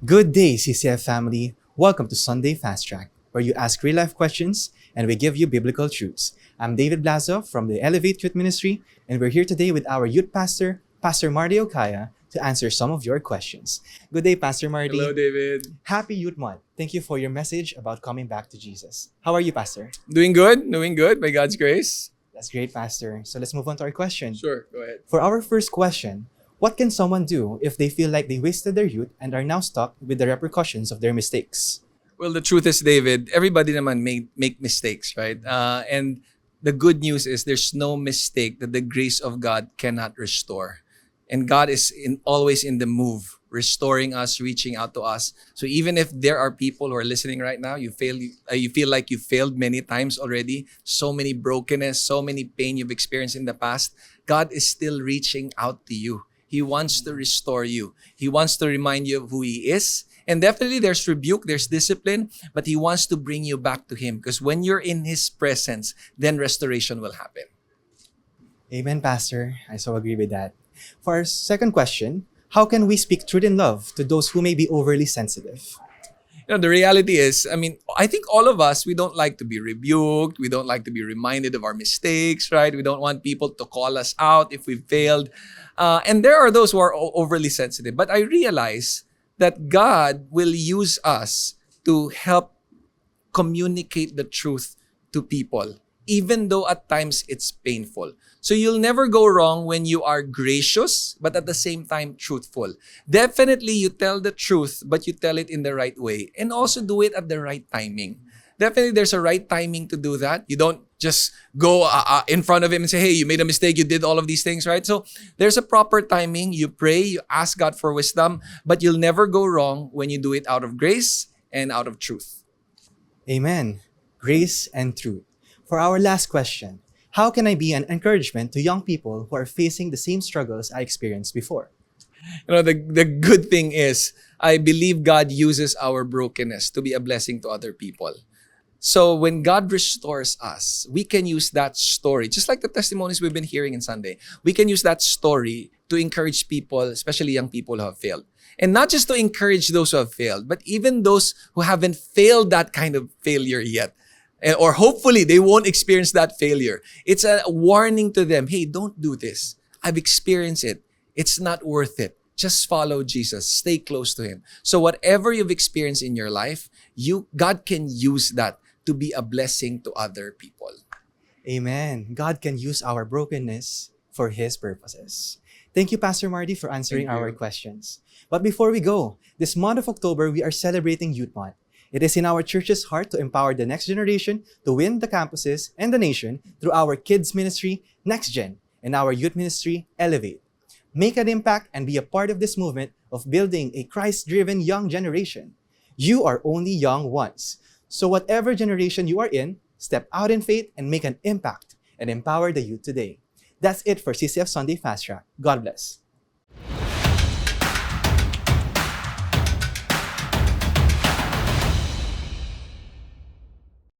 Good day, CCF family. Welcome to Sunday Fast Track, where you ask real life questions and we give you biblical truths. I'm David Blazo from the Elevate Youth Ministry, and we're here today with our youth pastor, Pastor Marty Ocaya, to answer some of your questions. Good day, Pastor Marty. Hello, David. Happy Youth Month. Thank you for your message about coming back to Jesus. How are you, Pastor? Doing good, by God's grace. That's great, Pastor. So let's move on to our question. Sure, go ahead. For our first question, what can someone do if they feel like they wasted their youth and are now stuck with the repercussions of their mistakes? Well, the truth is, David, everybody naman make mistakes, right? And the good news is there's no mistake that the grace of God cannot restore. And God is always in the move, restoring us, reaching out to us. So even if there are people who are listening right now, you feel like you failed many times already, so many brokenness, so many pain you've experienced in the past, God is still reaching out to you. He wants to restore you. He wants to remind you of who He is. And definitely there's rebuke, there's discipline, but He wants to bring you back to Him. Because when you're in His presence, then restoration will happen. Amen, Pastor. I so agree with that. For our second question, how can we speak truth in love to those who may be overly sensitive? The reality is, I think all of us, we don't like to be rebuked. We don't like to be reminded of our mistakes, right? We don't want people to call us out if we failed. And there are those who are overly sensitive. But I realize that God will use us to help communicate the truth to people, even though at times it's painful. So you'll never go wrong when you are gracious, but at the same time truthful. Definitely you tell the truth, but you tell it in the right way, and also do it at the right timing. Definitely there's a right timing to do that. You don't just go in front of him and say, hey, you made a mistake, you did all of these things, right? So there's a proper timing. You pray, you ask God for wisdom, but you'll never go wrong when you do it out of grace and out of truth. Amen. Grace and truth. For our last question, how can I be an encouragement to young people who are facing the same struggles I experienced before? The good thing is, I believe God uses our brokenness to be a blessing to other people. So when God restores us, we can use that story, just like the testimonies we've been hearing in Sunday. We can use that story to encourage people, especially young people who have failed. And not just to encourage those who have failed, but even those who haven't failed that kind of failure yet. Or hopefully they won't experience that failure. It's a warning to them. Hey, don't do this. I've experienced it. It's not worth it. Just follow Jesus. Stay close to Him. So whatever you've experienced in your life, God can use that to be a blessing to other people. Amen. God can use our brokenness for His purposes. Thank you, Pastor Marty, for answering our questions. But before we go, this month of October, we are celebrating Youth Month. It is in our church's heart to empower the next generation to win the campuses and the nation through our kids ministry, Next Gen, and our youth ministry, Elevate. Make an impact and be a part of this movement of building a Christ-driven young generation. You are only young once. So whatever generation you are in, step out in faith and make an impact and empower the youth today. That's it for CCF Sunday Fast Track. God bless.